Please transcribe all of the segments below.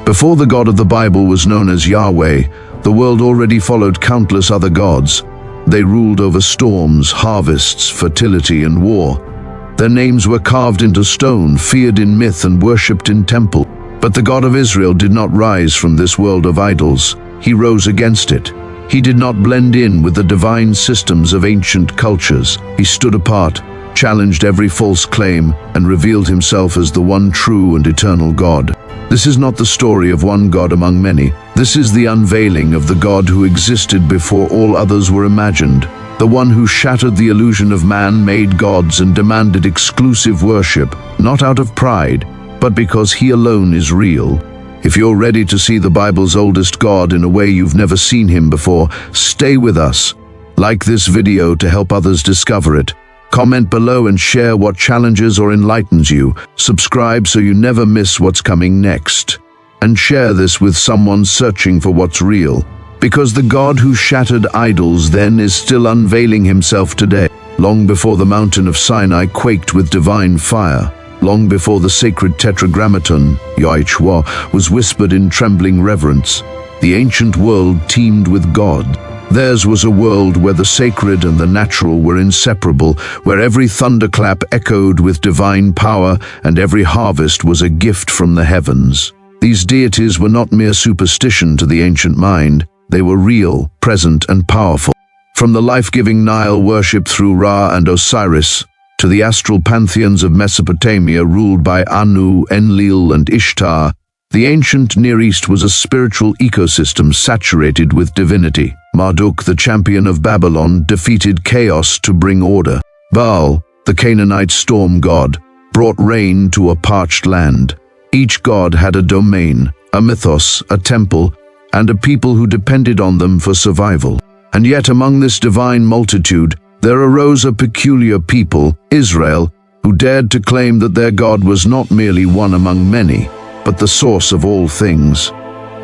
Before the God of the Bible was known as Yahweh, the world already followed countless other gods. They ruled over storms, harvests, fertility, and war. Their names were carved into stone, feared in myth, and worshipped in temple. But the God of Israel did not rise from this world of idols. He rose against it. He did not blend in with the divine systems of ancient cultures. He stood apart, challenged every false claim, and revealed himself as the one true and eternal God. This is not the story of one God among many. This is the unveiling of the God who existed before all others were imagined, the one who shattered the illusion of man-made gods and demanded exclusive worship, not out of pride, but because he alone is real. If you're ready to see the Bible's oldest God in a way you've never seen him before, stay with us. Like this video to help others discover it. Comment below and share what challenges or enlightens you. Subscribe so you never miss what's coming next. And share this with someone searching for what's real. Because the God who shattered idols then is still unveiling himself today. Long before the mountain of Sinai quaked with divine fire. Long before the sacred tetragrammaton, Yahweh, was whispered in trembling reverence. The ancient world teemed with God. Theirs was a world where the sacred and the natural were inseparable, where every thunderclap echoed with divine power and every harvest was a gift from the heavens. These deities were not mere superstition to the ancient mind. They were real, present, and powerful. From the life-giving Nile worship through Ra and Osiris, to the astral pantheons of Mesopotamia ruled by Anu, Enlil, and Ishtar, the ancient Near East was a spiritual ecosystem saturated with divinity. Marduk, the champion of Babylon, defeated chaos to bring order. Baal, the Canaanite storm god, brought rain to a parched land. Each god had a domain, a mythos, a temple, and a people who depended on them for survival. And yet among this divine multitude, there arose a peculiar people, Israel, who dared to claim that their God was not merely one among many, but the source of all things.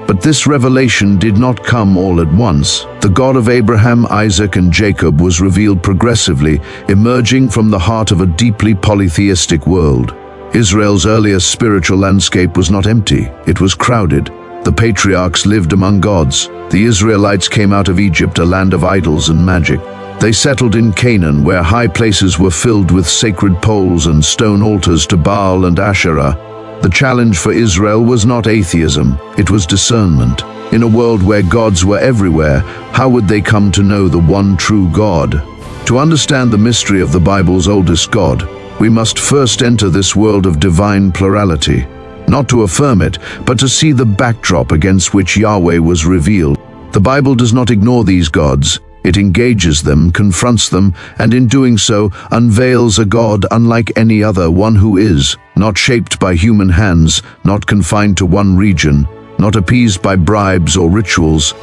But this revelation did not come all at once. The God of Abraham, Isaac, and Jacob was revealed progressively, emerging from the heart of a deeply polytheistic world. Israel's earliest spiritual landscape was not empty, it was crowded. The patriarchs lived among gods. The Israelites came out of Egypt, a land of idols and magic. They settled in Canaan, where high places were filled with sacred poles and stone altars to Baal and Asherah. The challenge for Israel was not atheism, it was discernment. In a world where gods were everywhere, how would they come to know the one true God? To understand the mystery of the Bible's oldest God, we must first enter this world of divine plurality. Not to affirm it, but to see the backdrop against which Yahweh was revealed. The Bible does not ignore these gods. It engages them, confronts them, and in doing so, unveils a God unlike any other, one who is, not shaped by human hands, not confined to one region, not appeased by bribes or rituals,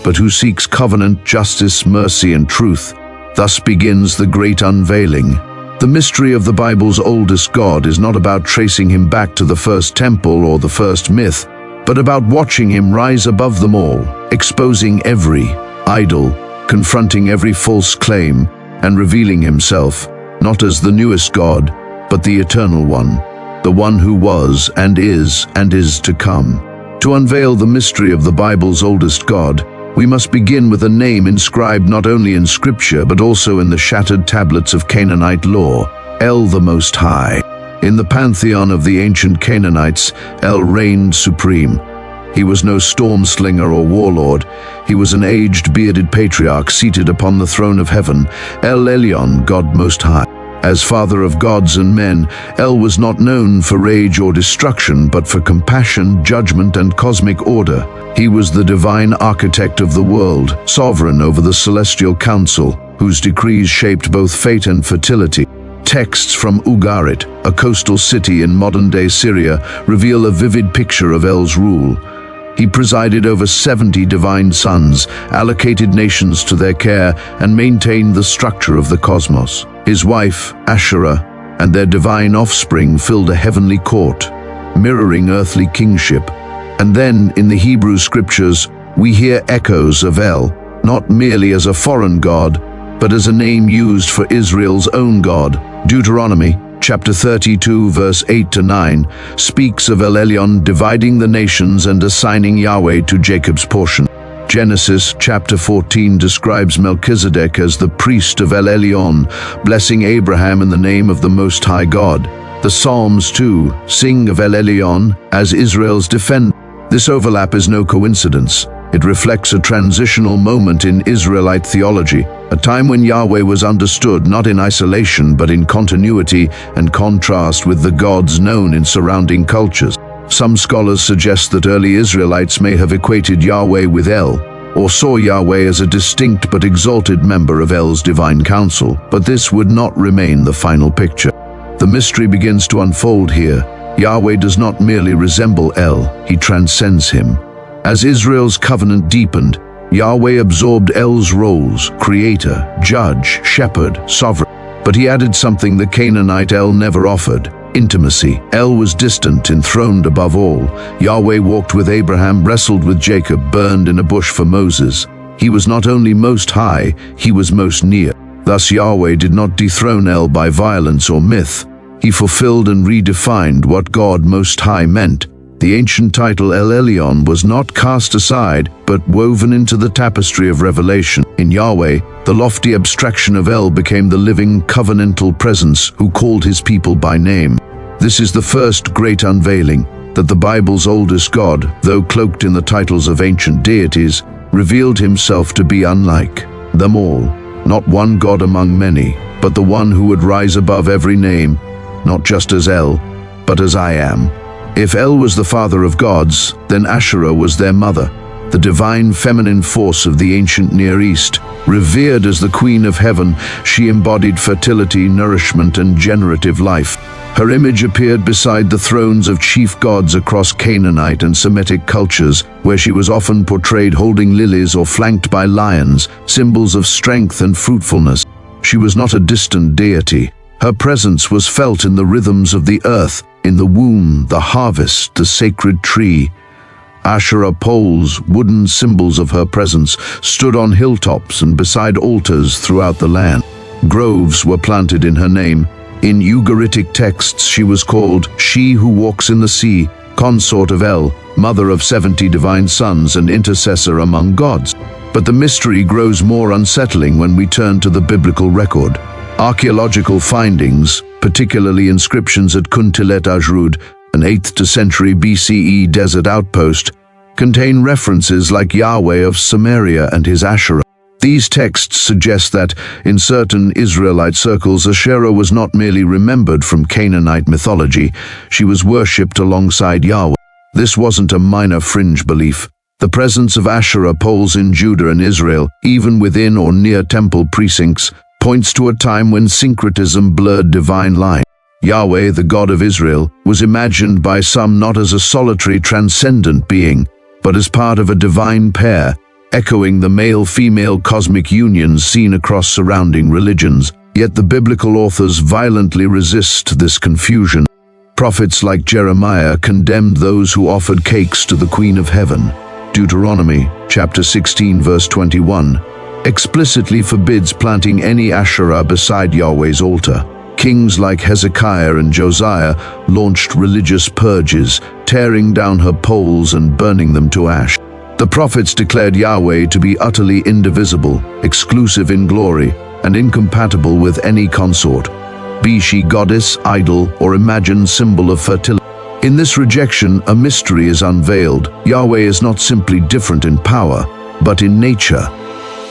but who seeks covenant, justice, mercy, and truth. Thus begins the great unveiling. The mystery of the Bible's oldest God is not about tracing him back to the first temple or the first myth, but about watching him rise above them all, exposing every idol, confronting every false claim, and revealing himself, not as the newest God, but the eternal one, the one who was and is to come. To unveil the mystery of the Bible's oldest God, we must begin with a name inscribed not only in Scripture but also in the shattered tablets of Canaanite law, El the Most High. In the pantheon of the ancient Canaanites, El reigned supreme. He was no storm slinger or warlord. He was an aged, bearded patriarch seated upon the throne of heaven, El Elyon, God Most High. As father of gods and men, El was not known for rage or destruction, but for compassion, judgment, and cosmic order. He was the divine architect of the world, sovereign over the celestial council, whose decrees shaped both fate and fertility. Texts from Ugarit, a coastal city in modern-day Syria, reveal a vivid picture of El's rule. He presided over 70 divine sons, allocated nations to their care, and maintained the structure of the cosmos. His wife, Asherah, and their divine offspring filled a heavenly court, mirroring earthly kingship. And then, in the Hebrew scriptures, we hear echoes of El, not merely as a foreign god, but as a name used for Israel's own God. Deuteronomy, chapter 32, verse 8 to 9, speaks of Elyon dividing the nations and assigning Yahweh to Jacob's portion. Genesis chapter 14 describes Melchizedek as the priest of Elyon, blessing Abraham in the name of the Most High God. The Psalms, too, sing of Elyon as Israel's defender. This overlap is no coincidence. It reflects a transitional moment in Israelite theology, a time when Yahweh was understood not in isolation but in continuity and contrast with the gods known in surrounding cultures. Some scholars suggest that early Israelites may have equated Yahweh with El, or saw Yahweh as a distinct but exalted member of El's divine council, but this would not remain the final picture. The mystery begins to unfold here. Yahweh does not merely resemble El, he transcends him. As Israel's covenant deepened, Yahweh absorbed El's roles: creator, judge, shepherd, sovereign. But he added something the Canaanite El never offered: intimacy. El was distant, enthroned above all. Yahweh walked with Abraham, wrestled with Jacob, burned in a bush for Moses. He was not only most high, he was most near. Thus Yahweh did not dethrone El by violence or myth. He fulfilled and redefined what God Most High meant. The ancient title El Elyon was not cast aside, but woven into the tapestry of revelation. In Yahweh, the lofty abstraction of El became the living covenantal presence who called his people by name. This is the first great unveiling, that the Bible's oldest God, though cloaked in the titles of ancient deities, revealed himself to be unlike them all. Not one God among many, but the one who would rise above every name, not just as El, but as I am. If El was the father of gods, then Asherah was their mother, the divine feminine force of the ancient Near East. Revered as the Queen of Heaven, she embodied fertility, nourishment, and generative life. Her image appeared beside the thrones of chief gods across Canaanite and Semitic cultures, where she was often portrayed holding lilies or flanked by lions, symbols of strength and fruitfulness. She was not a distant deity. Her presence was felt in the rhythms of the earth, in the womb, the harvest, the sacred tree. Asherah poles, wooden symbols of her presence, stood on hilltops and beside altars throughout the land. Groves were planted in her name. In Ugaritic texts she was called "She who walks in the sea," consort of El, mother of 70 divine sons and intercessor among gods. But the mystery grows more unsettling when we turn to the biblical record. Archaeological findings, particularly inscriptions at Kuntilet Ajrud, an 8th century BCE desert outpost, contain references like Yahweh of Samaria and his Asherah. These texts suggest that, in certain Israelite circles, Asherah was not merely remembered from Canaanite mythology, she was worshipped alongside Yahweh. This wasn't a minor fringe belief. The presence of Asherah poles in Judah and Israel, even within or near temple precincts, points to a time when syncretism blurred divine line. Yahweh, the God of Israel, was imagined by some not as a solitary transcendent being, but as part of a divine pair, echoing the male-female cosmic unions seen across surrounding religions. Yet the biblical authors violently resist this confusion. Prophets like Jeremiah condemned those who offered cakes to the Queen of Heaven. Deuteronomy chapter 16 verse 21 explicitly forbids planting any Asherah beside Yahweh's altar. Kings like Hezekiah and Josiah launched religious purges, tearing down her poles and burning them to ash. The prophets declared Yahweh to be utterly indivisible, exclusive in glory, and incompatible with any consort, be she goddess, idol, or imagined symbol of fertility. In this rejection, a mystery is unveiled. Yahweh is not simply different in power, but in nature.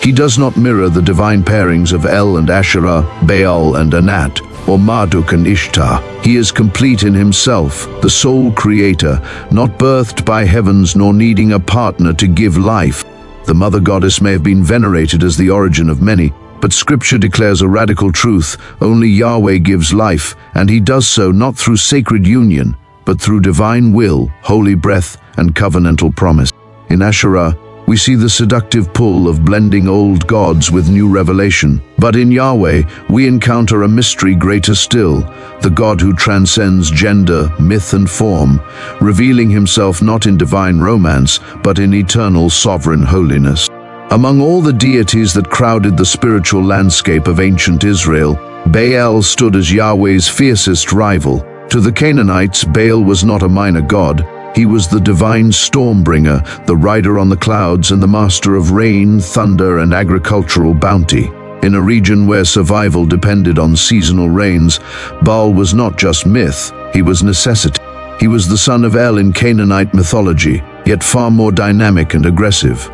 He does not mirror the divine pairings of El and Asherah, Baal and Anat, or Marduk and Ishtar. He is complete in himself, the sole creator, not birthed by heavens nor needing a partner to give life. The mother goddess may have been venerated as the origin of many, but Scripture declares a radical truth: only Yahweh gives life, and he does so not through sacred union, but through divine will, holy breath, and covenantal promise. In Asherah, we see the seductive pull of blending old gods with new revelation. But in Yahweh, we encounter a mystery greater still, the God who transcends gender, myth, and form, revealing himself not in divine romance, but in eternal sovereign holiness. Among all the deities that crowded the spiritual landscape of ancient Israel, Baal stood as Yahweh's fiercest rival. To the Canaanites, Baal was not a minor god. He was the divine stormbringer, the rider on the clouds, and the master of rain, thunder, and agricultural bounty. In a region where survival depended on seasonal rains, Baal was not just myth, he was necessity. He was the son of El in Canaanite mythology, yet far more dynamic and aggressive.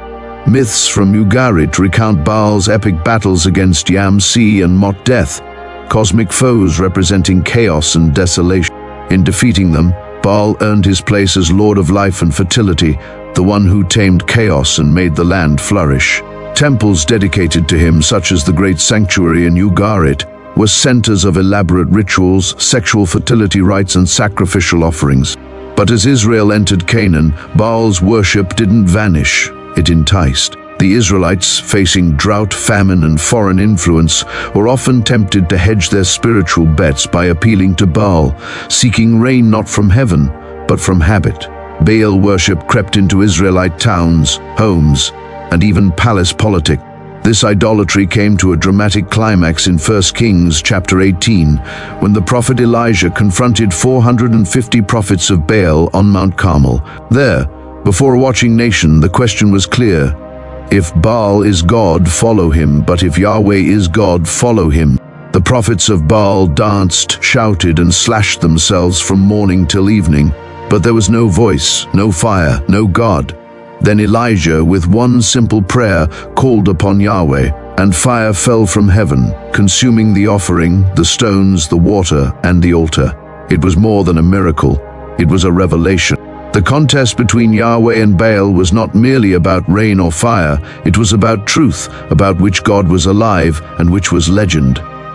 Myths from Ugarit recount Baal's epic battles against Yam-Si and Mot Death, cosmic foes representing chaos and desolation. In defeating them, Baal earned his place as Lord of Life and Fertility, the one who tamed chaos and made the land flourish. Temples dedicated to him, such as the Great Sanctuary in Ugarit, were centers of elaborate rituals, sexual fertility rites, and sacrificial offerings. But as Israel entered Canaan, Baal's worship didn't vanish, it enticed. The Israelites, facing drought, famine, and foreign influence, were often tempted to hedge their spiritual bets by appealing to Baal, seeking rain not from heaven, but from habit. Baal worship crept into Israelite towns, homes, and even palace politics. This idolatry came to a dramatic climax in 1 Kings chapter 18, when the prophet Elijah confronted 450 prophets of Baal on Mount Carmel. There, before a watching nation, the question was clear. If Baal is God, follow him, but if Yahweh is God, follow him. The prophets of Baal danced, shouted, and slashed themselves from morning till evening, but there was no voice, no fire, no God. Then Elijah, with one simple prayer, called upon Yahweh, and fire fell from heaven, consuming the offering, the stones, the water, and the altar. It was more than a miracle, it was a revelation. The contest between Yahweh and Baal was not merely about rain or fire, it was about truth, about which God was alive and which was legend.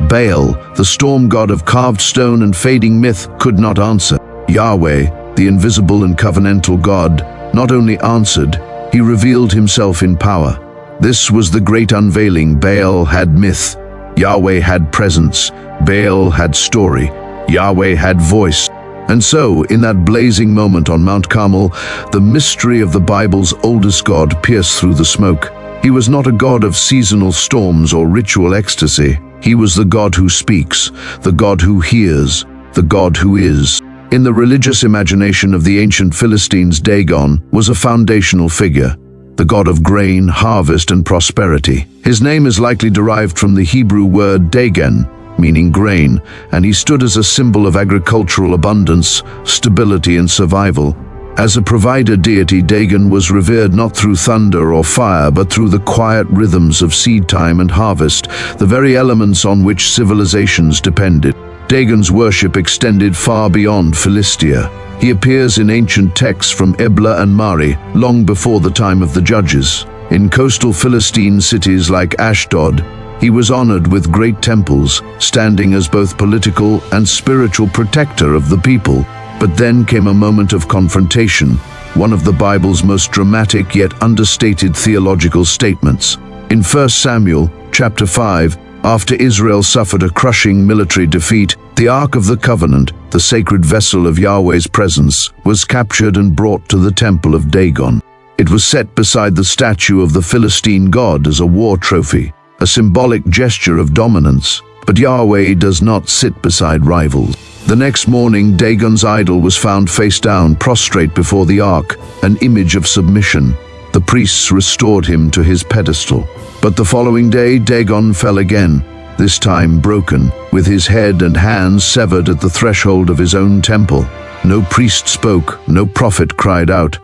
Baal, the storm god of carved stone and fading myth, could not answer. Yahweh, the invisible and covenantal God, not only answered, he revealed himself in power. This was the great unveiling. Baal had myth, Yahweh had presence, Baal had story, Yahweh had voice. And so, in that blazing moment on Mount Carmel, the mystery of the Bible's oldest God pierced through the smoke. He was not a God of seasonal storms or ritual ecstasy. He was the God who speaks, the God who hears, the God who is. In the religious imagination of the ancient Philistines, Dagon was a foundational figure, the god of grain, harvest, and prosperity. His name is likely derived from the Hebrew word Dagon, meaning grain, and he stood as a symbol of agricultural abundance, stability, and survival. As a provider deity, Dagon was revered not through thunder or fire, but through the quiet rhythms of seed time and harvest, the very elements on which civilizations depended. Dagon's worship extended far beyond Philistia. He appears in ancient texts from Ebla and Mari, long before the time of the Judges. In coastal Philistine cities like Ashdod, he was honored with great temples, standing as both political and spiritual protector of the people. But then came a moment of confrontation, one of the Bible's most dramatic yet understated theological statements. In 1 Samuel chapter 5, after Israel suffered a crushing military defeat, the Ark of the Covenant, the sacred vessel of Yahweh's presence, was captured and brought to the temple of Dagon. It was set beside the statue of the Philistine god as a war trophy, a symbolic gesture of dominance. But Yahweh does not sit beside rivals. The next morning, Dagon's idol was found face down, prostrate before the ark, an image of submission. The priests restored him to his pedestal. But the following day, Dagon fell again, this time broken, with his head and hands severed at the threshold of his own temple. No priest spoke, no prophet cried out.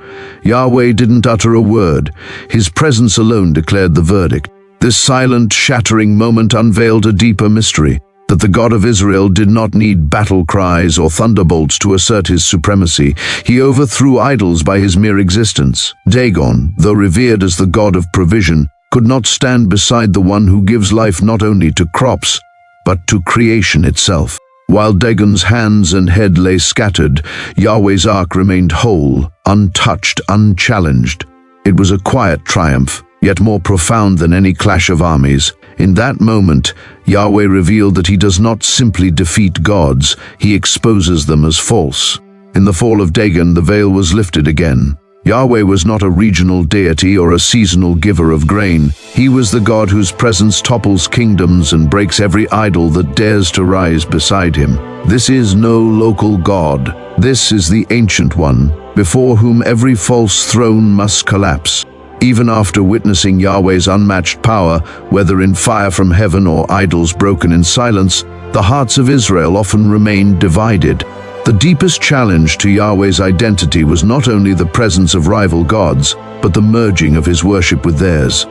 Yahweh didn't utter a word. His presence alone declared the verdict. This silent, shattering moment unveiled a deeper mystery, that the God of Israel did not need battle cries or thunderbolts to assert his supremacy. He overthrew idols by his mere existence. Dagon, though revered as the god of provision, could not stand beside the one who gives life not only to crops, but to creation itself. While Dagon's hands and head lay scattered, Yahweh's ark remained whole, untouched, unchallenged. It was a quiet triumph, yet more profound than any clash of armies. In that moment, Yahweh revealed that he does not simply defeat gods, he exposes them as false. In the fall of Dagon, the veil was lifted again. Yahweh was not a regional deity or a seasonal giver of grain. He was the God whose presence topples kingdoms and breaks every idol that dares to rise beside him. This is no local God. This is the Ancient One, before whom every false throne must collapse. Even after witnessing Yahweh's unmatched power, whether in fire from heaven or idols broken in silence, the hearts of Israel often remained divided. The deepest challenge to Yahweh's identity was not only the presence of rival gods, but the merging of his worship with theirs.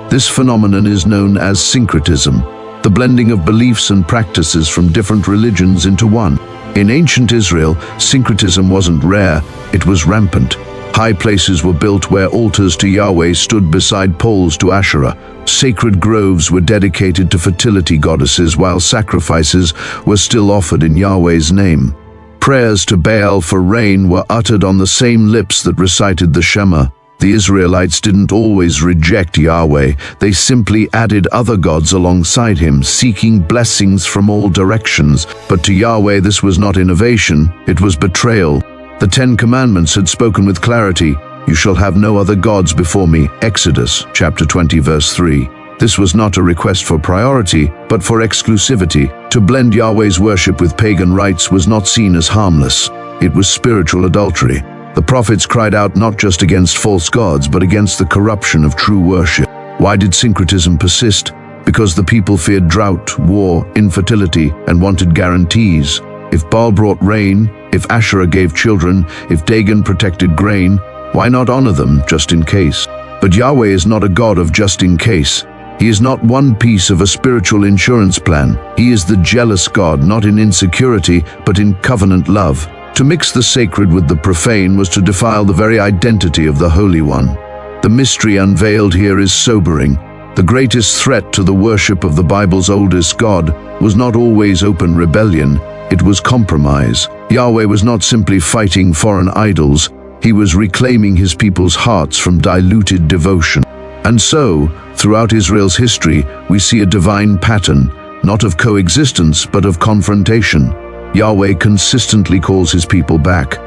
This phenomenon is known as syncretism, the blending of beliefs and practices from different religions into one. In ancient Israel, syncretism wasn't rare, it was rampant. High places were built where altars to Yahweh stood beside poles to Asherah. Sacred groves were dedicated to fertility goddesses, while sacrifices were still offered in Yahweh's name. Prayers to Baal for rain were uttered on the same lips that recited the Shema. The Israelites didn't always reject Yahweh, they simply added other gods alongside him, seeking blessings from all directions. But to Yahweh this was not innovation, it was betrayal. The 10 Commandments had spoken with clarity, "You shall have no other gods before me." Exodus chapter 20 verse 3. This was not a request for priority, but for exclusivity. To blend Yahweh's worship with pagan rites was not seen as harmless. It was spiritual adultery. The prophets cried out not just against false gods, but against the corruption of true worship. Why did syncretism persist? Because the people feared drought, war, infertility, and wanted guarantees. If Baal brought rain, if Asherah gave children, if Dagon protected grain, why not honor them just in case? But Yahweh is not a God of just in case. He is not one piece of a spiritual insurance plan. He is the jealous God, not in insecurity, but in covenant love. To mix the sacred with the profane was to defile the very identity of the Holy One. The mystery unveiled here is sobering. The greatest threat to the worship of the Bible's oldest God was not always open rebellion, it was compromise. Yahweh was not simply fighting foreign idols, he was reclaiming his people's hearts from diluted devotion. And so, throughout Israel's history, we see a divine pattern, not of coexistence, but of confrontation. Yahweh consistently calls his people back,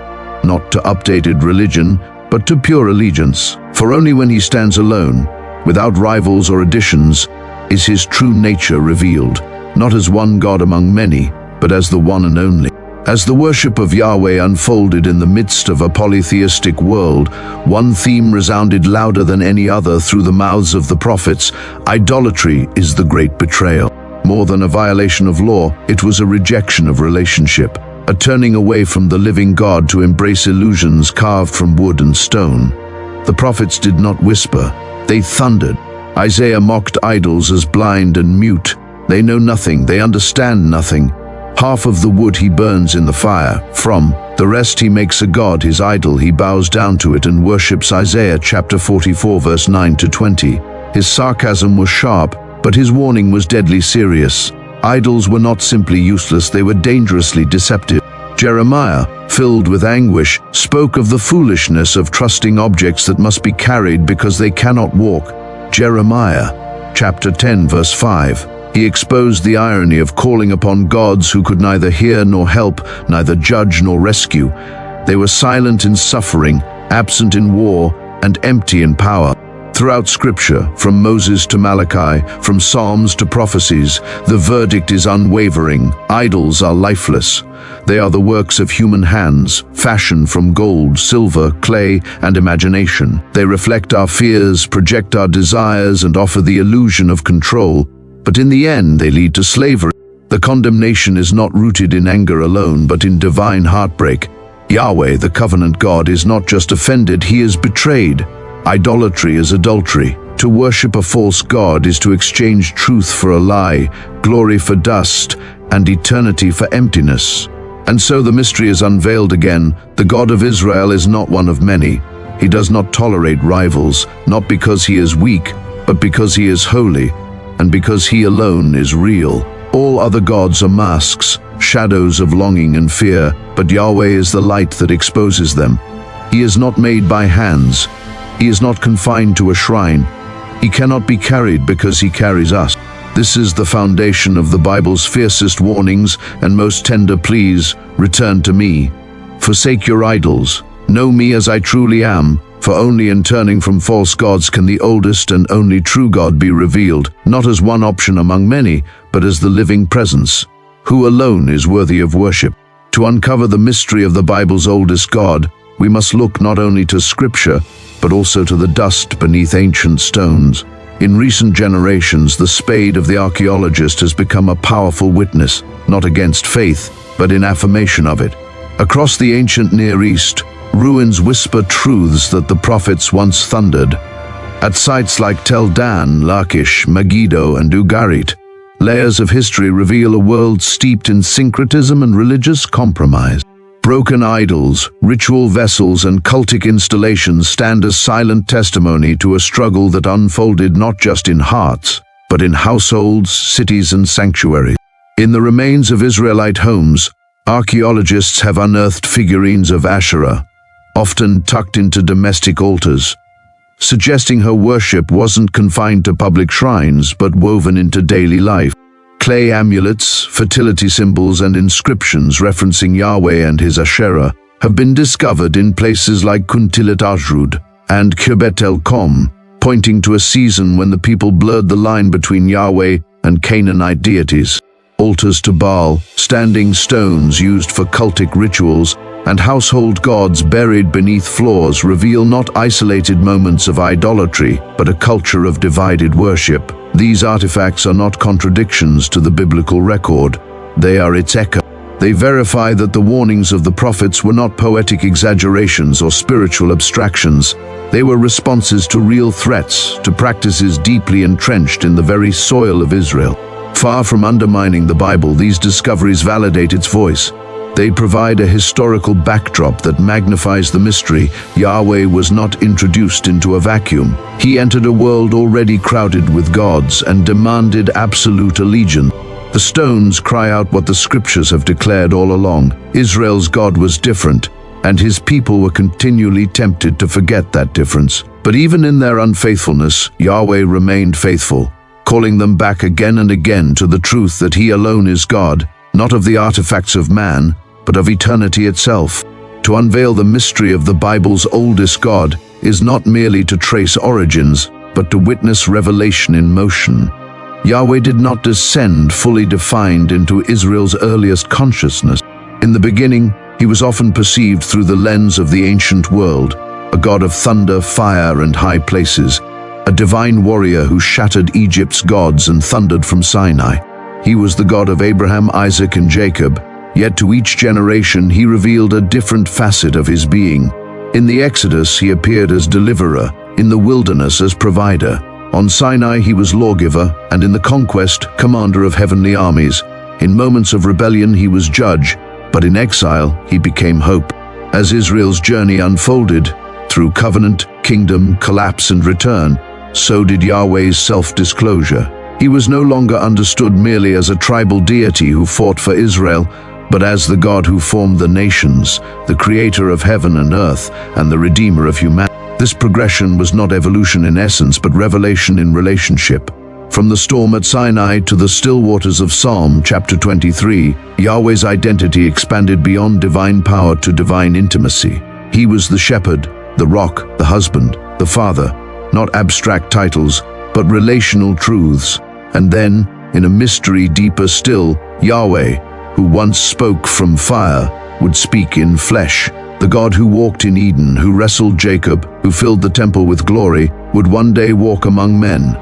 not to updated religion, but to pure allegiance. For only when he stands alone, without rivals or additions, is his true nature revealed, not as one God among many, but as the one and only. As the worship of Yahweh unfolded in the midst of a polytheistic world, one theme resounded louder than any other through the mouths of the prophets: idolatry is the great betrayal. More than a violation of law, it was a rejection of relationship, a turning away from the living God to embrace illusions carved from wood and stone. The prophets did not whisper, they thundered. Isaiah mocked idols as blind and mute. They know nothing, they understand nothing. Half of the wood he burns in the fire, from the rest he makes a god his idol, he bows down to it and worships. Isaiah chapter 44 verse 9 to 20. His sarcasm was sharp, but his warning was deadly serious. Idols were not simply useless, they were dangerously deceptive. Jeremiah, filled with anguish, spoke of the foolishness of trusting objects that must be carried because they cannot walk. Jeremiah chapter 10 verse 5. He exposed the irony of calling upon gods who could neither hear nor help, neither judge nor rescue. They were silent in suffering, absent in war, and empty in power. Throughout Scripture, from Moses to Malachi, from Psalms to prophecies, the verdict is unwavering. Idols are lifeless. They are the works of human hands, fashioned from gold, silver, clay, and imagination. They reflect our fears, project our desires, and offer the illusion of control. But in the end, they lead to slavery. The condemnation is not rooted in anger alone, but in divine heartbreak. Yahweh, the covenant God, is not just offended, he is betrayed. Idolatry is adultery. To worship a false god is to exchange truth for a lie, glory for dust, and eternity for emptiness. And so the mystery is unveiled again. The God of Israel is not one of many. He does not tolerate rivals, not because he is weak, but because he is holy, and because he alone is real. All other gods are masks, shadows of longing and fear, but Yahweh is the light that exposes them. He is not made by hands. He is not confined to a shrine. He cannot be carried because he carries us. This is the foundation of the Bible's fiercest warnings and most tender pleas: return to me. Forsake your idols. Know me as I truly am. For only in turning from false gods can the oldest and only true God be revealed, not as one option among many, but as the living presence, who alone is worthy of worship. To uncover the mystery of the Bible's oldest God, we must look not only to Scripture, but also to the dust beneath ancient stones. In recent generations, the spade of the archaeologist has become a powerful witness, not against faith, but in affirmation of it. Across the ancient Near East, ruins whisper truths that the prophets once thundered. At sites like Tel Dan, Lachish, Megiddo, and Ugarit, layers of history reveal a world steeped in syncretism and religious compromise. Broken idols, ritual vessels, and cultic installations stand as silent testimony to a struggle that unfolded not just in hearts, but in households, cities, and sanctuaries. In the remains of Israelite homes, archaeologists have unearthed figurines of Asherah, often tucked into domestic altars, suggesting her worship wasn't confined to public shrines but woven into daily life. Clay amulets, fertility symbols, and inscriptions referencing Yahweh and his Asherah have been discovered in places like Kuntilat Ajrud and Kirbet el-Kom, pointing to a season when the people blurred the line between Yahweh and Canaanite deities. Altars to Baal, standing stones used for cultic rituals, and household gods buried beneath floors reveal not isolated moments of idolatry, but a culture of divided worship. These artifacts are not contradictions to the biblical record. They are its echo. They verify that the warnings of the prophets were not poetic exaggerations or spiritual abstractions. They were responses to real threats, to practices deeply entrenched in the very soil of Israel. Far from undermining the Bible, these discoveries validate its voice. They provide a historical backdrop that magnifies the mystery. Yahweh was not introduced into a vacuum. He entered a world already crowded with gods and demanded absolute allegiance. The stones cry out what the scriptures have declared all along. Israel's God was different, and his people were continually tempted to forget that difference. But even in their unfaithfulness, Yahweh remained faithful, calling them back again and again to the truth that he alone is God, not of the artifacts of man, but of eternity itself. To unveil the mystery of the Bible's oldest God is not merely to trace origins, but to witness revelation in motion. Yahweh did not descend fully defined into Israel's earliest consciousness. In the beginning, he was often perceived through the lens of the ancient world, a God of thunder, fire, and high places, a divine warrior who shattered Egypt's gods and thundered from Sinai. He was the God of Abraham, Isaac, and Jacob, yet to each generation he revealed a different facet of his being. In the Exodus he appeared as deliverer, in the wilderness as provider. On Sinai he was lawgiver, and in the conquest, commander of heavenly armies. In moments of rebellion he was judge, but in exile he became hope. As Israel's journey unfolded, through covenant, kingdom, collapse, and return, so did Yahweh's self-disclosure. He was no longer understood merely as a tribal deity who fought for Israel, but as the God who formed the nations, the creator of heaven and earth, and the redeemer of humanity. This progression was not evolution in essence, but revelation in relationship. From the storm at Sinai to the still waters of Psalm chapter 23, Yahweh's identity expanded beyond divine power to divine intimacy. He was the shepherd, the rock, the husband, the father, not abstract titles, but relational truths. And then, in a mystery deeper still, Yahweh, who once spoke from fire, would speak in flesh. The God who walked in Eden, who wrestled Jacob, who filled the temple with glory, would one day walk among men,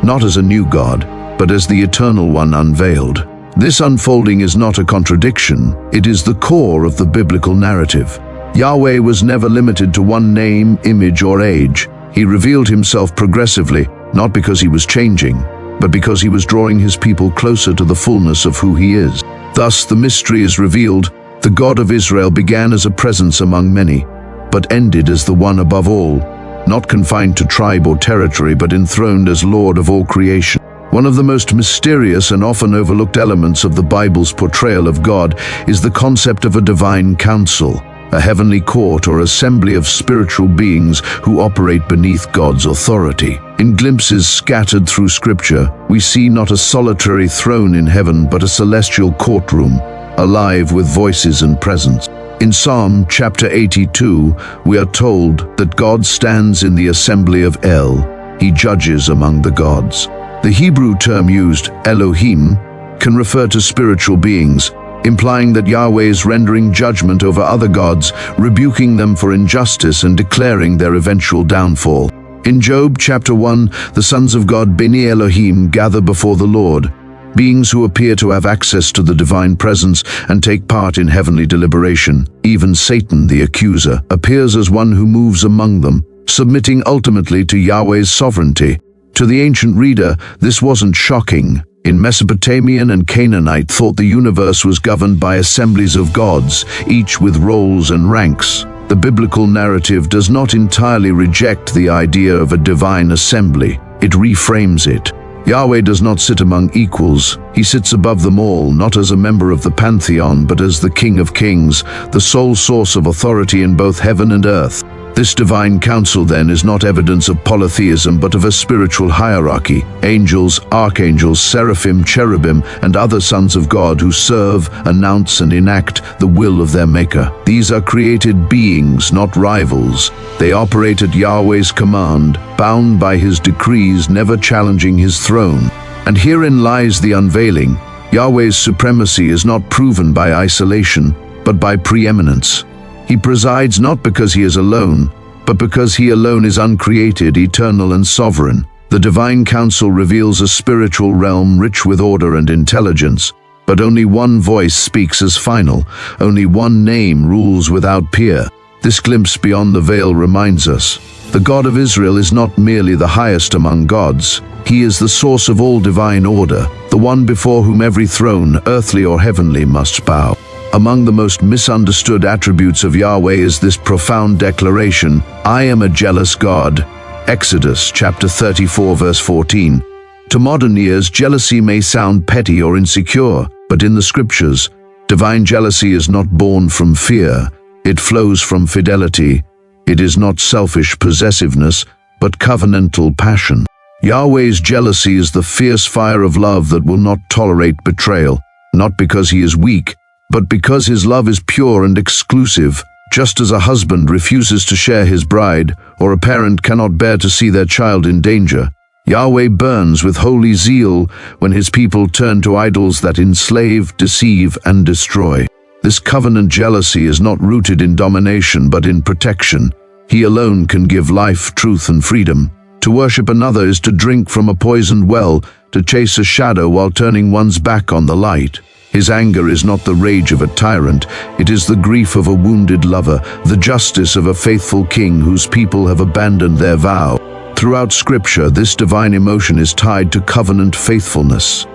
not as a new God, but as the eternal one unveiled. This unfolding is not a contradiction, it is the core of the biblical narrative. Yahweh was never limited to one name, image, or age. He revealed himself progressively, not because he was changing, but because he was drawing his people closer to the fullness of who he is. Thus, the mystery is revealed. The God of Israel began as a presence among many, but ended as the one above all, not confined to tribe or territory, but enthroned as Lord of all creation. One of the most mysterious and often overlooked elements of the Bible's portrayal of God is the concept of a divine council, a heavenly court or assembly of spiritual beings who operate beneath God's authority. In glimpses scattered through Scripture, we see not a solitary throne in heaven, but a celestial courtroom, alive with voices and presence. In Psalm chapter 82, we are told that God stands in the assembly of El. He judges among the gods. The Hebrew term used, Elohim, can refer to spiritual beings, implying that Yahweh is rendering judgment over other gods, rebuking them for injustice and declaring their eventual downfall. In Job chapter 1, the sons of God, Beni Elohim, gather before the Lord, beings who appear to have access to the divine presence and take part in heavenly deliberation. Even Satan, the accuser, appears as one who moves among them, submitting ultimately to Yahweh's sovereignty. To the ancient reader, this wasn't shocking. In Mesopotamian and Canaanite thought, the universe was governed by assemblies of gods, each with roles and ranks. The biblical narrative does not entirely reject the idea of a divine assembly. It reframes it. Yahweh does not sit among equals. He sits above them all, not as a member of the pantheon, but as the King of Kings, the sole source of authority in both heaven and earth. This divine council, then, is not evidence of polytheism, but of a spiritual hierarchy. Angels, archangels, seraphim, cherubim, and other sons of God who serve, announce, and enact the will of their Maker. These are created beings, not rivals. They operate at Yahweh's command, bound by his decrees, never challenging his throne. And herein lies the unveiling. Yahweh's supremacy is not proven by isolation, but by preeminence. He presides not because he is alone, but because he alone is uncreated, eternal, and sovereign. The divine council reveals a spiritual realm rich with order and intelligence, but only one voice speaks as final. Only one name rules without peer. This glimpse beyond the veil reminds us, the God of Israel is not merely the highest among gods. He is the source of all divine order, the one before whom every throne, earthly or heavenly, must bow. Among the most misunderstood attributes of Yahweh is this profound declaration, I am a jealous God. Exodus chapter 34 verse 14. To modern ears, jealousy may sound petty or insecure, but in the scriptures, divine jealousy is not born from fear. It flows from fidelity. It is not selfish possessiveness, but covenantal passion. Yahweh's jealousy is the fierce fire of love that will not tolerate betrayal, not because he is weak, but because his love is pure and exclusive. Just as a husband refuses to share his bride, or a parent cannot bear to see their child in danger, Yahweh burns with holy zeal when his people turn to idols that enslave, deceive, and destroy. This covenant jealousy is not rooted in domination, but in protection. He alone can give life, truth, and freedom. To worship another is to drink from a poisoned well, to chase a shadow while turning one's back on the light. His anger is not the rage of a tyrant, it is the grief of a wounded lover, the justice of a faithful king whose people have abandoned their vow. Throughout Scripture, this divine emotion is tied to covenant faithfulness.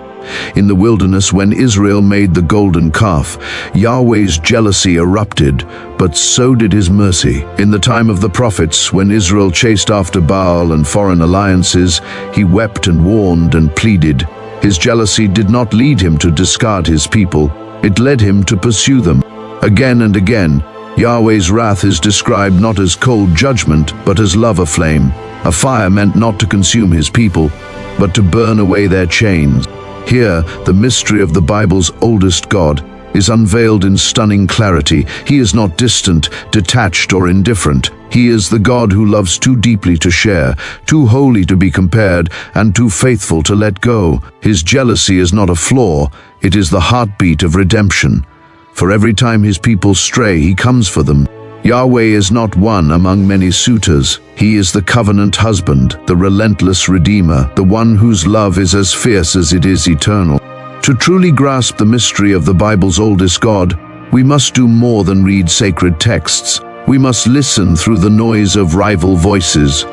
In the wilderness, when Israel made the golden calf, Yahweh's jealousy erupted, but so did his mercy. In the time of the prophets, when Israel chased after Baal and foreign alliances, he wept and warned and pleaded. His jealousy did not lead him to discard his people, it led him to pursue them. Again and again, Yahweh's wrath is described not as cold judgment, but as love aflame, a fire meant not to consume his people, but to burn away their chains. Here, the mystery of the Bible's oldest God is unveiled in stunning clarity. He is not distant, detached, or indifferent. He is the God who loves too deeply to share, too holy to be compared, and too faithful to let go. His jealousy is not a flaw, it is the heartbeat of redemption. For every time his people stray, he comes for them. Yahweh is not one among many suitors. He is the covenant husband, the relentless redeemer, the one whose love is as fierce as it is eternal. To truly grasp the mystery of the Bible's oldest God, we must do more than read sacred texts. We must listen through the noise of rival voices.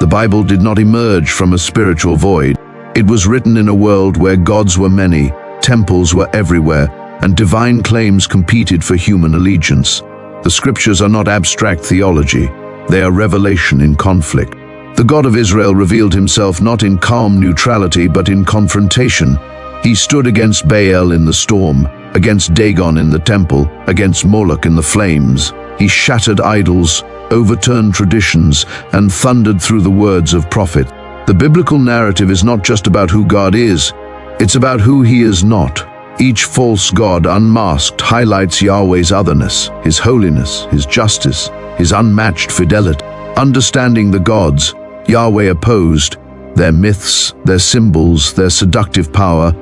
The Bible did not emerge from a spiritual void. It was written in a world where gods were many, temples were everywhere, and divine claims competed for human allegiance. The scriptures are not abstract theology. They are revelation in conflict. The God of Israel revealed himself not in calm neutrality, but in confrontation. He stood against Baal in the storm, against Dagon in the temple, against Moloch in the flames. He shattered idols, overturned traditions, and thundered through the words of prophet. The biblical narrative is not just about who God is, it's about who he is not. Each false god unmasked highlights Yahweh's otherness, his holiness, his justice, his unmatched fidelity. Understanding the gods Yahweh opposed, their myths, their symbols, their seductive power,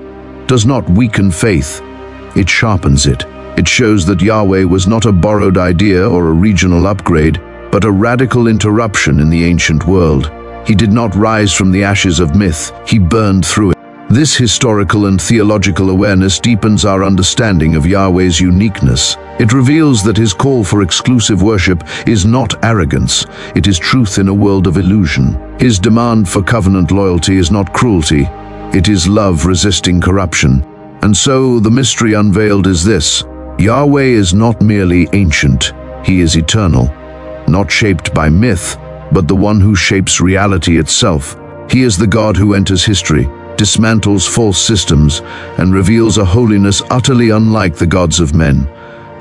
does not weaken faith, it sharpens it. It shows that Yahweh was not a borrowed idea or a regional upgrade, but a radical interruption in the ancient world. He did not rise from the ashes of myth, he burned through it. This historical and theological awareness deepens our understanding of Yahweh's uniqueness. It reveals that his call for exclusive worship is not arrogance, it is truth in a world of illusion. His demand for covenant loyalty is not cruelty, it is love resisting corruption. And so the mystery unveiled is this: Yahweh is not merely ancient, he is eternal, not shaped by myth, but the one who shapes reality itself. He is the God who enters history, dismantles false systems, and reveals a holiness utterly unlike the gods of men.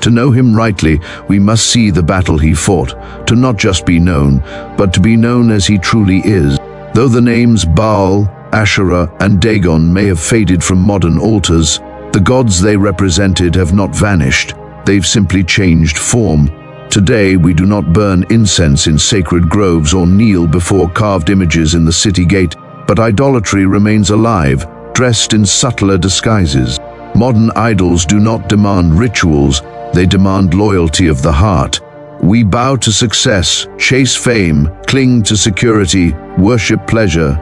To know him rightly, we must see the battle he fought, to not just be known, but to be known as he truly is. Though the names Baal, Asherah, and Dagon may have faded from modern altars, the gods they represented have not vanished, they've simply changed form. Today, we do not burn incense in sacred groves or kneel before carved images in the city gate, but idolatry remains alive, dressed in subtler disguises. Modern idols do not demand rituals, they demand loyalty of the heart. We bow to success, chase fame, cling to security, worship pleasure,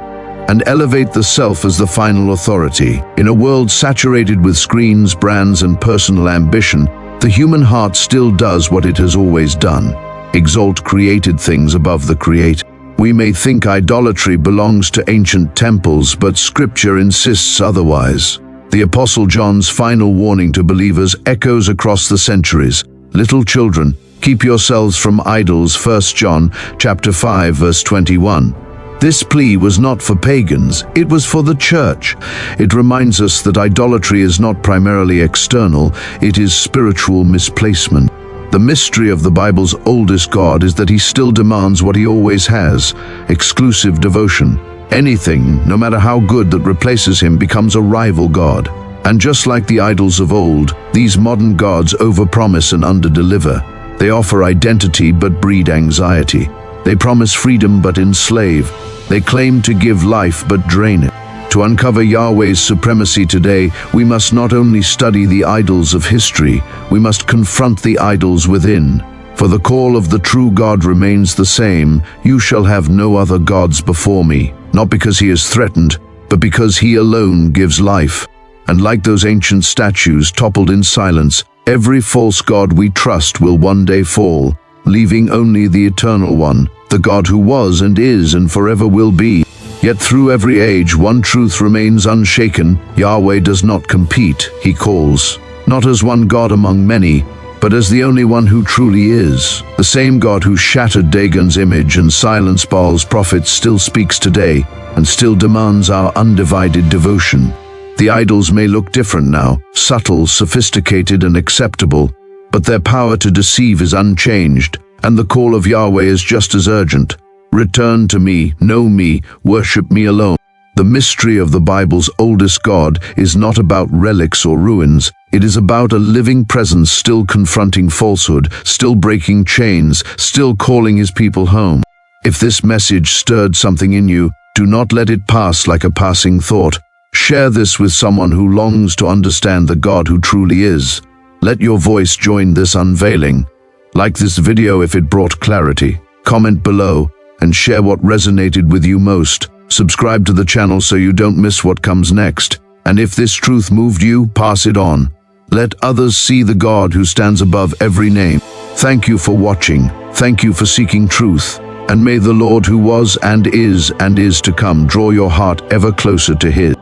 and elevate the self as the final authority. In a world saturated with screens, brands, and personal ambition, the human heart still does what it has always done: exalt created things above the creator. We may think idolatry belongs to ancient temples, but Scripture insists otherwise. The Apostle John's final warning to believers echoes across the centuries. Little children, keep yourselves from idols, 1 John chapter 5, verse 21. This plea was not for pagans, it was for the church. It reminds us that idolatry is not primarily external, it is spiritual misplacement. The mystery of the Bible's oldest God is that he still demands what he always has: exclusive devotion. Anything, no matter how good, that replaces him becomes a rival God. And just like the idols of old, these modern gods overpromise and underdeliver. They offer identity but breed anxiety. They promise freedom but enslave. They claim to give life but drain it. To uncover Yahweh's supremacy today, we must not only study the idols of history, we must confront the idols within. For the call of the true God remains the same: you shall have no other gods before me, not because he is threatened, but because he alone gives life. And like those ancient statues toppled in silence, every false god we trust will one day fall, leaving only the eternal one, the God who was and is and forever will be. Yet through every age, one truth remains unshaken: Yahweh does not compete, he calls. Not as one God among many, but as the only one who truly is. The same God who shattered Dagon's image and silenced Baal's prophets still speaks today, and still demands our undivided devotion. The idols may look different now, subtle, sophisticated, and acceptable, but their power to deceive is unchanged, and the call of Yahweh is just as urgent. Return to me, know me, worship me alone. The mystery of the Bible's oldest God is not about relics or ruins. It is about a living presence still confronting falsehood, still breaking chains, still calling his people home. If this message stirred something in you, do not let it pass like a passing thought. Share this with someone who longs to understand the God who truly is. Let your voice join this unveiling. Like this video if it brought clarity. Comment below and share what resonated with you most. Subscribe to the channel so you don't miss what comes next. And if this truth moved you, pass it on. Let others see the God who stands above every name. Thank you for watching. Thank you for seeking truth. And may the Lord who was and is to come draw your heart ever closer to his.